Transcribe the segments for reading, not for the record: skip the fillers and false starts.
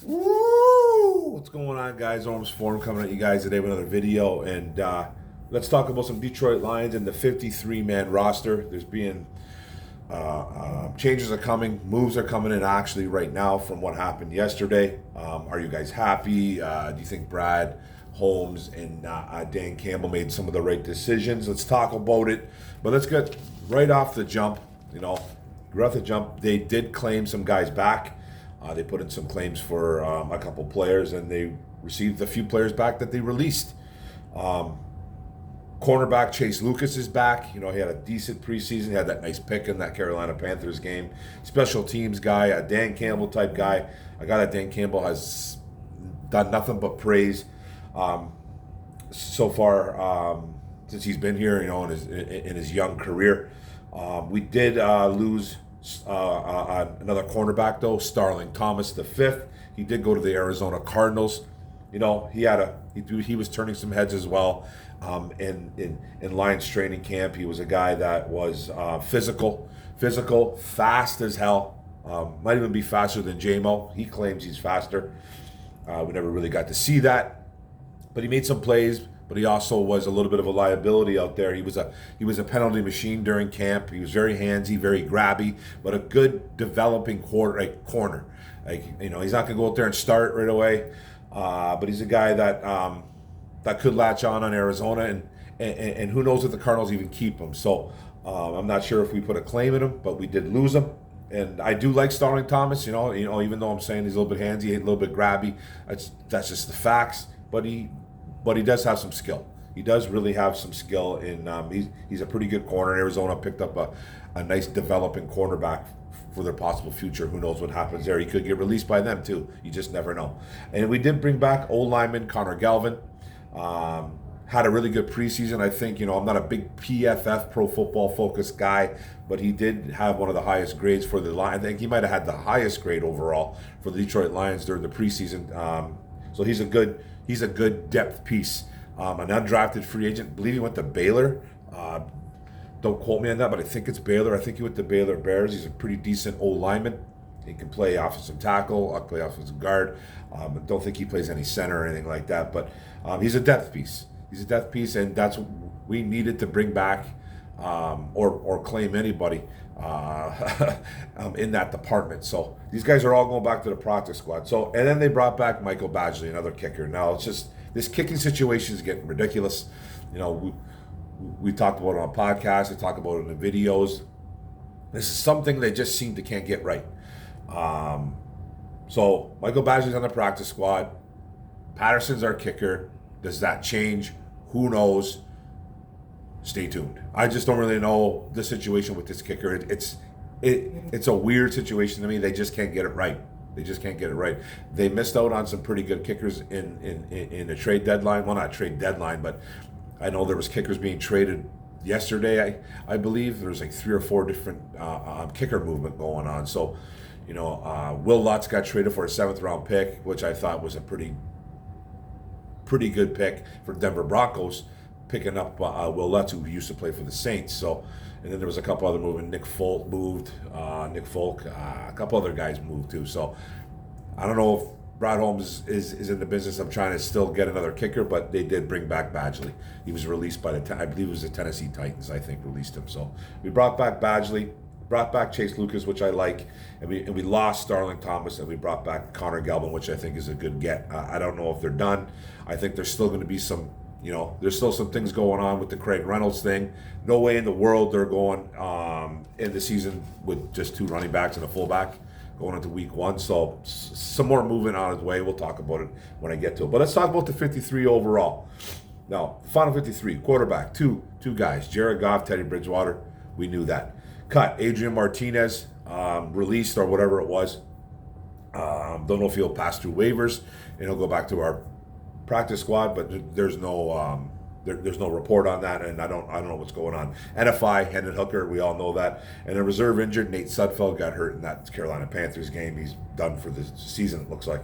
Woo! What's going on, guys? Holmes Forum coming at you guys today with another video, and let's talk about some Detroit Lions and the 53-man roster. There's being changes are coming, moves are coming in actually right now from what happened yesterday. Are you guys happy? Do you think Brad Holmes and Dan Campbell made some of the right decisions? Let's talk about it, but let's get right off the jump. Right off the jump, they did claim some guys back. They put in some claims for a couple players, and they received a few players back that they released. Cornerback Chase Lucas is back. He had a decent preseason. He had that nice pick in that Carolina Panthers game. Special teams guy, a Dan Campbell type guy. A guy that Dan Campbell has done nothing but praise so far since he's been here. In his young career, we did lose another cornerback though, Starling Thomas the fifth. He did go to the Arizona Cardinals. He was turning some heads as well. In Lions training camp, he was a guy that was physical, fast as hell. Might even be faster than JMO. He claims he's faster. We never really got to see that, but he made some plays. But he also was a little bit of a liability out there. He was a penalty machine during camp. He was very handsy, very grabby, but a good developing corner. He's not gonna go out there and start right away, but he's a guy that could latch on Arizona, and who knows if the Cardinals even keep him. So I'm not sure if we put a claim in him, but we did lose him. And I do like Starling Thomas. Even though I'm saying he's a little bit handsy, a little bit grabby, that's just the facts. But he does have some skill. He does really have some skill. He's a pretty good corner. Arizona picked up a nice developing cornerback for their possible future. Who knows what happens there? He could get released by them too. You just never know. And we did bring back old lineman Connor Galvin. Had a really good preseason. I think, I'm not a big PFF, Pro Football Focus guy, but he did have one of the highest grades for the Lions. I think he might have had the highest grade overall for the Detroit Lions during the preseason. So he's a good depth piece. An undrafted free agent. I believe he went to Baylor. Don't quote me on that, but I think it's Baylor. I think he went to Baylor Bears. He's a pretty decent old lineman. He can play offensive tackle, play offensive guard. I don't think he plays any center or anything like that, but he's a depth piece. He's a depth piece, and that's what we needed to bring back or claim anybody in that department. So these guys are all going back to the practice squad. And then they brought back Michael Badgley, another kicker. Now it's just this kicking situation is getting ridiculous. We talked about it on podcasts. We talked about it in the videos. This is something they just seem to can't get right. So Michael Badgley's on the practice squad. Patterson's our kicker. Does that change? Who knows? Stay tuned. I just don't really know the situation with this kicker. It's a weird situation to me. They just can't get it right. They missed out on some pretty good kickers in the trade deadline. Well, not trade deadline, but I know there was kickers being traded yesterday. I believe there was like 3 or 4 different kicker movement going on. So, Will Lutz got traded for a 7th round pick, which I thought was a pretty good pick for Denver Broncos, picking up Will Lutz, who used to play for the Saints. So, and then there was a couple other movements. Nick Folk moved. A couple other guys moved too. So, I don't know if Brad Holmes is in the business of trying to still get another kicker, but they did bring back Badgley. He was released by I believe it was the Tennessee Titans, I think, released him. So we brought back Badgley, brought back Chase Lucas, which I like, and we lost Starling Thomas, and we brought back Connor Galvin, which I think is a good get. I don't know if they're done. I think there's still going to be some, there's still some things going on with the Craig Reynolds thing. No way in the world they're going in the season with just 2 running backs and a fullback going into week 1. So some more movement on its way. We'll talk about it when I get to it. But let's talk about the 53 overall. Now, final 53, quarterback, two guys, Jared Goff, Teddy Bridgewater. We knew that. Cut, Adrian Martinez, released or whatever it was. Don't know if he'll pass through waivers and he'll go back to our practice squad, but there's no there's no report on that, and I don't know what's going on. NFI, Hendon Hooker, we all know that. And a reserve injured, Nate Sudfeld, got hurt in that Carolina Panthers game. He's done for the season, it looks like.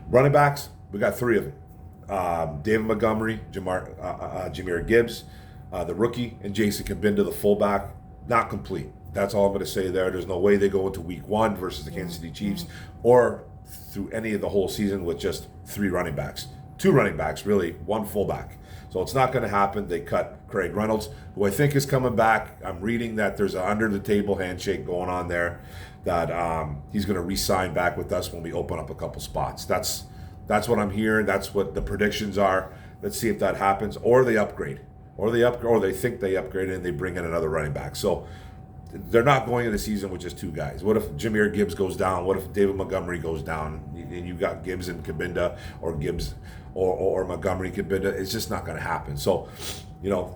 Running backs, we got 3 of them. David Montgomery, Jahmyr Gibbs, the rookie, and Jason Kabinda, the fullback. Not complete. That's all I'm going to say there. There's no way they go into week 1 versus the Kansas City Chiefs or through any of the whole season with just 3 running backs. 2 running backs, really, 1 fullback. So it's not going to happen. They cut Craig Reynolds, who I think is coming back. I'm reading that there's an under-the-table handshake going on there, that he's going to re-sign back with us when we open up a couple spots. That's what I'm hearing. That's what the predictions are. Let's see if that happens, or they upgrade, or they think they upgrade and they bring in another running back. So they're not going into the season with just 2 guys. What if Jahmyr Gibbs goes down? What if David Montgomery goes down? And you got Gibbs and Kabinda, or Gibbs or Montgomery Kabinda. It's just not going to happen. So,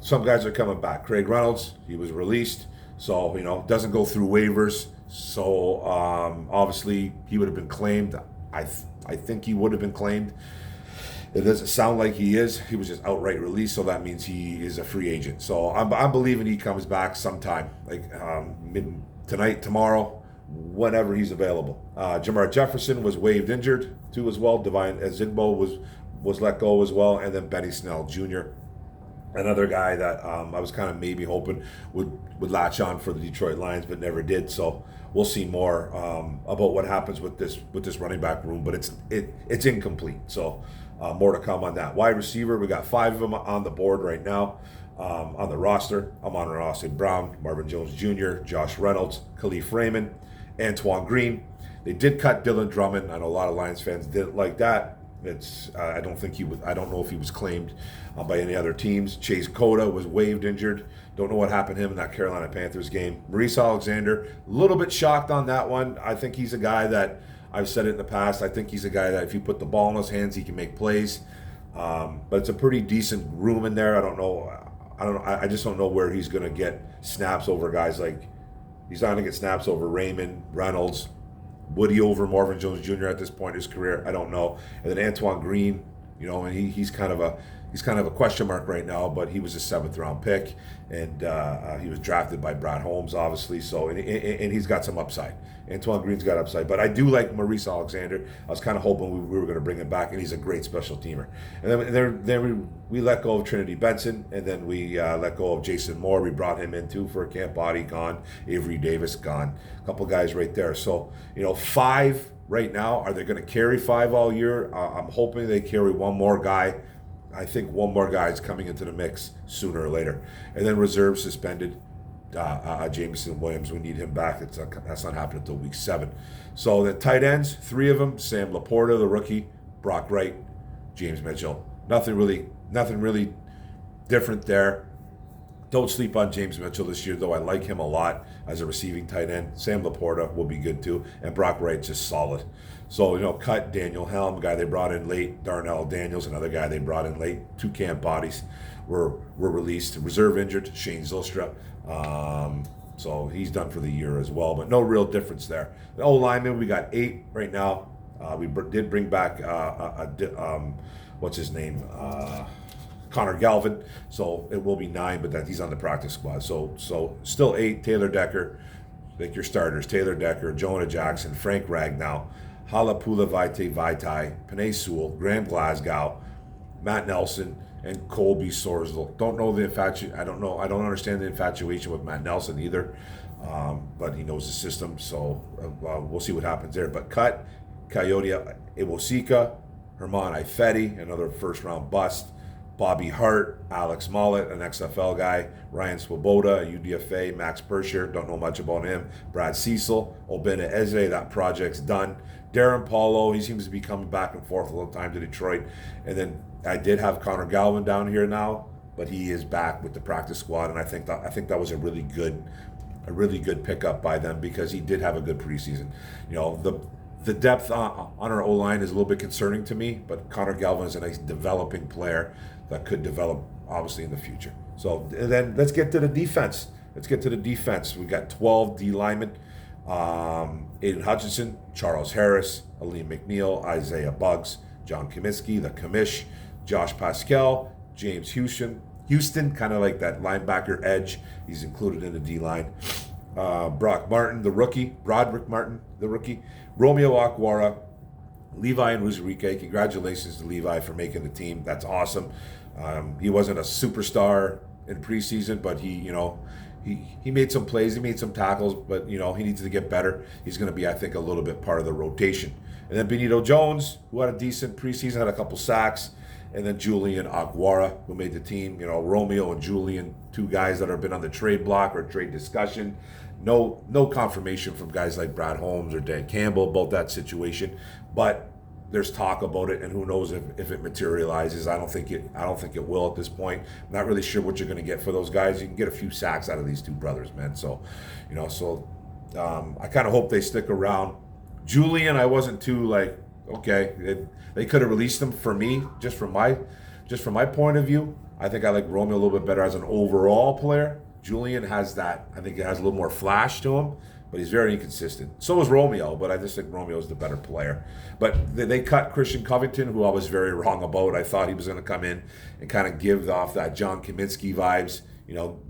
some guys are coming back. Craig Reynolds, he was released, so doesn't go through waivers. So obviously he would have been claimed. I think he would have been claimed. It doesn't sound like he is. He was just outright released, so that means he is a free agent. So I'm believing he comes back sometime, like tonight, tomorrow, whenever he's available. Jamar Jefferson was waived injured too as well. Divine Ezigbo was let go as well, and then Benny Snell Jr., another guy that I was kind of maybe hoping would latch on for the Detroit Lions, but never did. So we'll see more about what happens with this running back room, but it's incomplete. So more to come on that. Wide receiver, we got 5 of them on the board right now on the roster. Amon-Ra St. Brown, Marvin Jones Jr., Josh Reynolds, Khalif Raymond, Antoine Green. They did cut Dylan Drummond. I know a lot of Lions fans didn't like that. I don't know if he was claimed by any other teams. Chase Cota was waived injured. Don't know what happened to him in that Carolina Panthers game. Maurice Alexander, a little bit shocked on that one. I think he's a guy that, I've said it in the past, I think he's a guy that if you put the ball in his hands, he can make plays. But it's a pretty decent room in there. I don't know. I just don't know where he's going to get snaps over guys like, he's not going to get snaps over Raymond, Reynolds, Woody over Marvin Jones Jr. at this point in his career. I don't know. And then Antoine Green, and he's kind of a question mark right now, but he was a 7th round pick, and he was drafted by Brad Holmes, obviously. So and he's got some upside. Antoine Green's got upside, but I do like Maurice Alexander. I was kind of hoping we were going to bring him back, and he's a great special teamer. And then we let go of Trinity Benson, and then we let go of Jason Moore. We brought him in too for a camp body, gone. Avery Davis, gone. A couple guys right there. So 5 right now. Are they going to carry 5 all year? I'm hoping they carry one more guy. I think one more guy is coming into the mix sooner or later. And then reserve suspended. Jameson Williams, we need him back. That's not happening until week 7. So the tight ends, 3 of them: Sam Laporta, the rookie, Brock Wright, James Mitchell. Nothing really different there. Don't sleep on James Mitchell this year, though. I like him a lot as a receiving tight end. Sam Laporta will be good too, and Brock Wright just solid. So cut Daniel Helm, guy they brought in late. Darnell Daniels, another guy they brought in late. 2 camp bodies were released. Reserve injured, Shane Zylstra. So he's done for the year as well, but no real difference there. The O-lineman, we got 8 right now. We did bring back what's his name? Connor Galvin. So it will be 9, but he's on the practice squad. So still 8. Taylor Decker, like your starters: Taylor Decker, Jonah Jackson, Frank Ragnow, Halapula Vaitai, Panay Sewell, Graham Glasgow, Matt Nelson, and Colby Sorsdal. Don't know the infatuation. I don't understand the infatuation with Matt Nelson either, but he knows the system. So we'll see what happens there. But cut Coyote Iwosika, Herman Ifedi, another 1st-round bust. Bobby Hart, Alex Mollett, an XFL guy, Ryan Swoboda, a UDFA, Max Persher, don't know much about him, Brad Cecil, Obina Eze, that project's done. Darren Paulo, he seems to be coming back and forth a little time to Detroit. And then I did have Connor Galvin down here now, but he is back with the practice squad, and I think that was a really good pickup by them, because he did have a good preseason. The depth on our O-line is a little bit concerning to me, but Connor Galvin is a nice developing player that could develop, obviously, in the future. So then let's get to the defense. We got 12 D linemen. Aiden Hutchinson, Charles Harris, Aleem McNeil, Isaiah Buggs, John Comiskey, the Commish, Josh Pascal, James Houston, kind of like that linebacker edge. He's included in the D-line. Broderick Martin, the rookie, Romeo Akwara, Levi and Ruzarike. Congratulations to Levi for making the team. That's awesome. He wasn't a superstar in preseason, but he made some plays, he made some tackles, but he needs to get better. He's going to be, I think, a little bit part of the rotation. And then Benito Jones, who had a decent preseason, had a couple sacks. And then Julian Aguara, who made the team. Romeo and Julian, two guys that have been on the trade block or trade discussion. No confirmation from guys like Brad Holmes or Dan Campbell about that situation, but there's talk about it, and who knows if it materializes. I don't think it will at this point. I'm not really sure what you're going to get for those guys. You can get a few sacks out of these two brothers, man. So, I kind of hope they stick around. Julian, I wasn't too like, okay, they could have released him. For me, just from my point of view, I think I like Romeo a little bit better as an overall player. Julian has that. I think it has a little more flash to him, but he's very inconsistent. So is Romeo, but I just think Romeo's the better player. But they cut Christian Covington, who I was very wrong about. I thought he was going to come in and kind of give off that John Kaminsky vibes,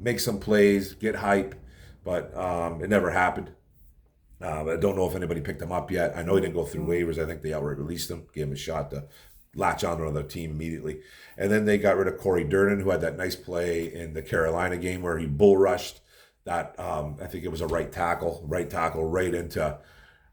make some plays, get hype, but it never happened. I don't know if anybody picked him up yet. I know he didn't go through waivers. I think they outright released him, gave him a shot to latch on to another team immediately. And then they got rid of Corey Durden, who had that nice play in the Carolina game where he bull rushed that. I think it was a right tackle right into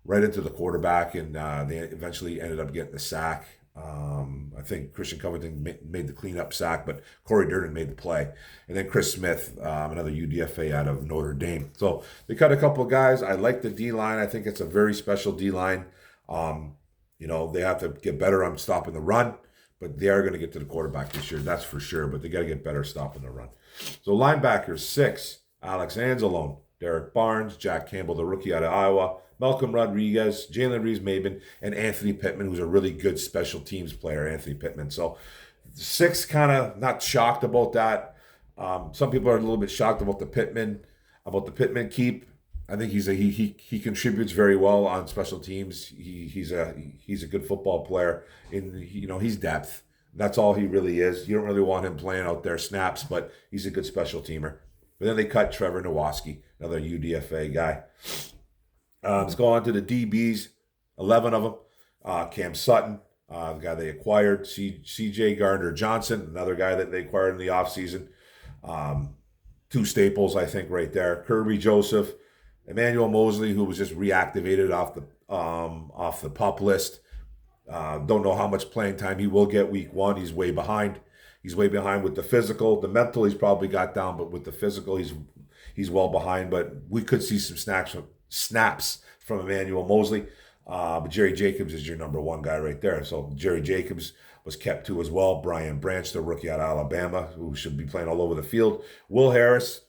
the quarterback, and they eventually ended up getting the sack. I think Christian Covington made the cleanup sack, but Corey Durden made the play. And then Chris Smith, another UDFA out of Notre Dame. So they cut a couple of guys. I like the D-line. I think it's a very special D-line. They have to get better on stopping the run, but they are going to get to the quarterback this year, that's for sure. But they got to get better stopping the run. So linebackers, 6, Alex Anzalone, Derek Barnes, Jack Campbell, the rookie out of Iowa, Malcolm Rodriguez, Jalen Reeves-Maben, and Anthony Pittman, who's a really good special teams player, Anthony Pittman. So 6, kind of not shocked about that. Some people are a little bit shocked about the Pittman keep. I think he contributes very well on special teams. He's a good football player. He's depth. That's all he really is. You don't really want him playing out there snaps, but he's a good special teamer. But then they cut Trevor Nowatzki, another UDFA guy. Let's go on to the DBs, 11 of them. Cam Sutton, the guy they acquired. C.J. Gardner-Johnson, another guy that they acquired in the offseason. 2 staples, I think, right there. Kirby Joseph, Emmanuel Mosley, who was just reactivated off the PUP list. Don't know how much playing time he will get week 1. He's way behind. He's way behind with the physical. The mental he's probably got down, but with the physical he's well behind. But we could see some snaps from Emmanuel Mosley. But Jerry Jacobs is your number 1 guy right there. So Jerry Jacobs was kept to as well. Brian Branch, the rookie out of Alabama, who should be playing all over the field. Will Harris,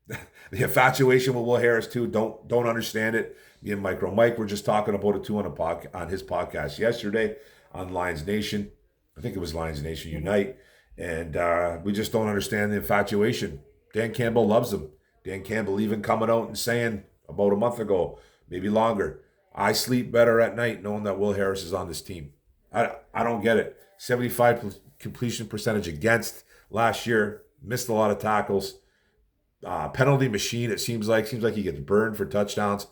the infatuation with Will Harris too. Don't understand it. Me and Mike were just talking about it too on his podcast yesterday on Lions Nation. I think it was Lions Nation Unite. And we just don't understand the infatuation. Dan Campbell loves him. Dan Campbell even coming out and saying about a month ago, maybe longer, I sleep better at night knowing that Will Harris is on this team. I don't get it. 75 completion percentage against last year. Missed a lot of tackles. Penalty machine, it seems like. Seems like he gets burned for touchdowns.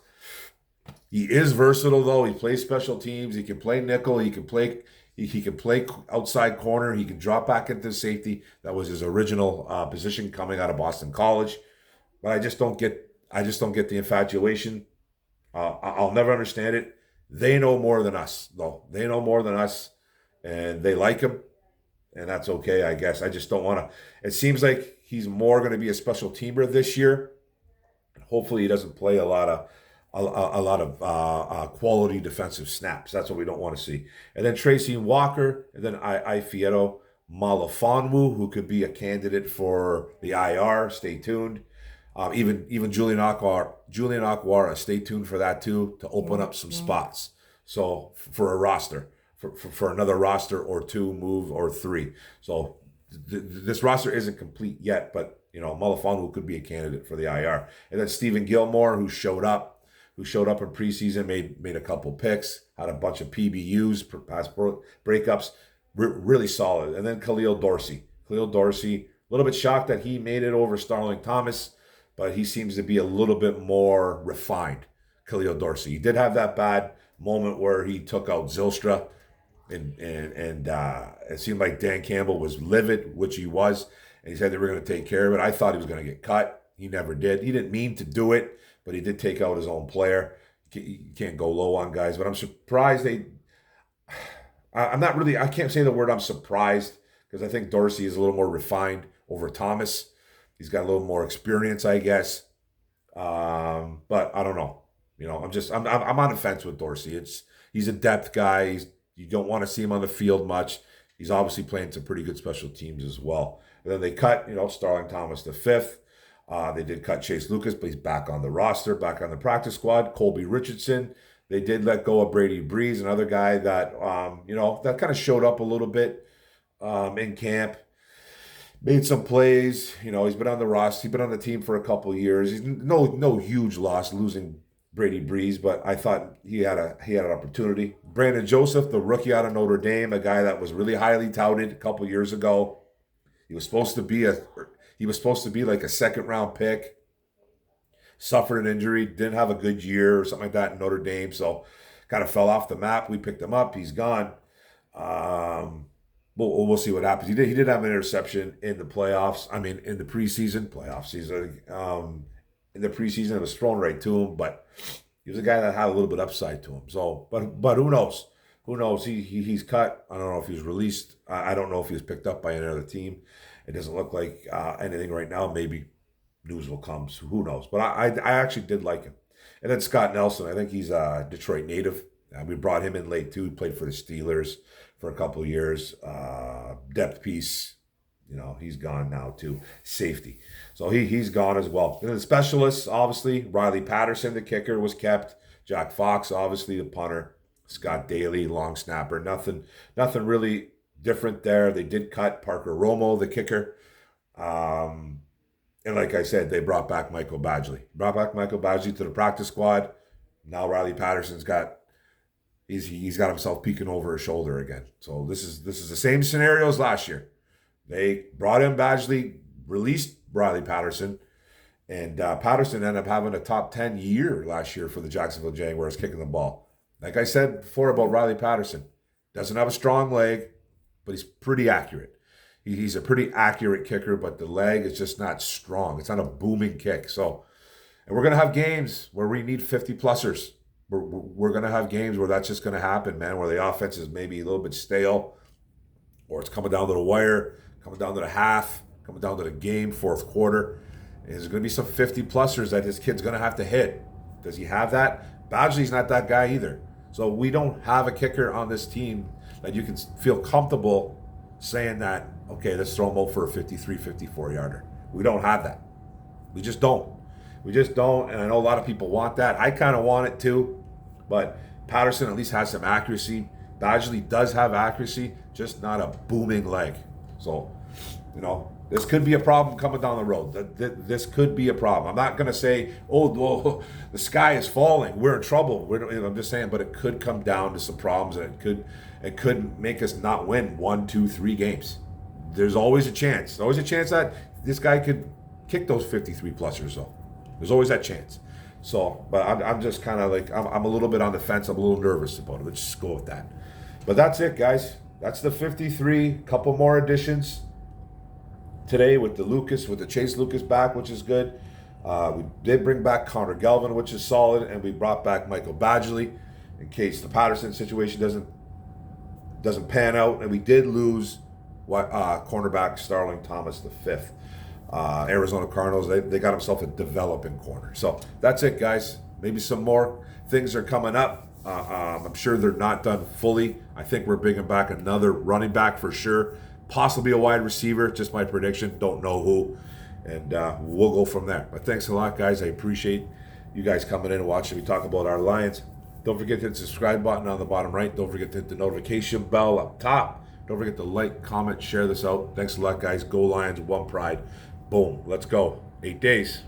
He is versatile, though. He plays special teams. He can play nickel. He can play outside corner. He can drop back into safety. That was his original position coming out of Boston College. But I just don't get the infatuation. I'll never understand it. They know more than us, though. They know more than us, and they like him, and that's okay, I guess. I just don't want to. It seems like he's more going to be a special teamer this year. Hopefully, he doesn't play a lot of quality defensive snaps. That's what we don't want to see. And then Tracy Walker, and then Ifeatu Malifonwu, who could be a candidate for the IR. Stay tuned. Even Julian Akwara, stay tuned for that too, to open up some spots. So for a roster, for another roster or 2 move or 3. So this roster isn't complete yet, but Malifonwu could be a candidate for the IR. And then Stephen Gilmore, who showed up in preseason, made a couple picks, had a bunch of PBUs, pass breakups, really solid. And then Khalil Dorsey, a little bit shocked that he made it over Starling Thomas, but he seems to be a little bit more refined, Khalil Dorsey. He did have that bad moment where he took out Zylstra, and it seemed like Dan Campbell was livid, which he was, and he said they were going to take care of it. I thought he was going to get cut. He never did. He didn't mean to do it, but he did take out his own player. You can't go low on guys, but I'm surprised they. I'm not really. I can't say the word I'm surprised because I think Dorsey is a little more refined over Thomas. He's got a little more experience, I guess. But I don't know. I'm on the fence with Dorsey. He's a depth guy. You don't want to see him on the field much. He's obviously playing some pretty good special teams as well. And then they cut, Starling Thomas the fifth. They did cut Chase Lucas, but he's back on the roster, back on the practice squad. Colby Richardson. They did let go of Brady Breeze, another guy that that kind of showed up a little bit in camp. Made some plays. He's been on the roster. He's been on the team for a couple of years. He's no huge loss losing Brady Breeze, but I thought he had an opportunity. Brandon Joseph, the rookie out of Notre Dame, a guy that was really highly touted a couple of years ago. He was supposed to be like a second round pick. Suffered an injury, didn't have a good year or something like that in Notre Dame, so kind of fell off the map. We picked him up. He's gone. We'll see what happens. He did have an interception in the playoffs. I mean, in the playoff season. In the preseason, it was thrown right to him, but he was a guy that had a little bit upside to him. So, but who knows? Who knows? He's cut. I don't know if he was released. I don't know if he was picked up by any other team. It doesn't look like anything right now. Maybe news will come. So who knows? But I actually did like him. And then Scott Nelson, I think he's a Detroit native. We brought him in late too. He played for the Steelers for a couple of years. Depth piece. He's gone now too. Safety. So he's gone as well. And the specialists, obviously, Riley Patterson, the kicker, was kept. Jack Fox, obviously, the punter. Scott Daly, long snapper. Nothing really different there. They did cut Parker Romo, the kicker. And like I said, they brought back Michael Badgley. To the practice squad. Now Riley Patterson's got he's got himself peeking over his shoulder again. So this is the same scenario as last year. They brought in Badgley, released Riley Patterson, and Patterson ended up having a top 10 year last year for the Jacksonville Jaguars kicking the ball. Like I said before about Riley Patterson, doesn't have a strong leg, but he's pretty accurate. He's a pretty accurate kicker, but the leg is just not strong. It's not a booming kick. So, and we're going to have games where we need 50-plussers. We're going to have games where that's just going to happen, man, where the offense is maybe a little bit stale, or it's coming down to the wire, coming down to the half, coming down to the game, fourth quarter. And there's going to be some 50-plussers that this kid's going to have to hit. Does he have that? Badgley's not that guy either. So we don't have a kicker on this team that you can feel comfortable saying that, okay, let's throw him out for a 53, 54-yarder. We don't have that. We just don't. And I know a lot of people want that. I kind of want it too. But Patterson at least has some accuracy. Badgley does have accuracy, just not a booming leg. So, this could be a problem coming down the road. This could be a problem. I'm not going to say, well, the sky is falling. We're in trouble. I'm just saying, but it could come down to some problems, and it could make us not win 1, 2, 3 games. There's always a chance. There's always a chance that this guy could kick those 53-plussers, though. There's always that chance. So, but I'm just kind of like, I'm a little bit on the fence. I'm a little nervous about it. Let's just go with that. But that's it, guys. That's the 53. Couple more additions today with the Chase Lucas back, which is good. We did bring back Connor Galvin, which is solid, and we brought back Michael Badgley in case the Patterson situation doesn't pan out. And we did lose cornerback Starling Thomas the fifth. Arizona Cardinals, they got himself a developing corner. So that's it, guys. Maybe some more things are coming up. I'm sure they're not done fully. I think we're bringing back another running back for sure. Possibly a wide receiver, just my prediction. Don't know who. And we'll go from there. But thanks a lot, guys. I appreciate you guys coming in and watching me talk about our Lions. Don't forget to hit the subscribe button on the bottom right. Don't forget to hit the notification bell up top. Don't forget to like, comment, share this out. Thanks a lot, guys. Go Lions, one pride. Boom. Let's go. 8 days.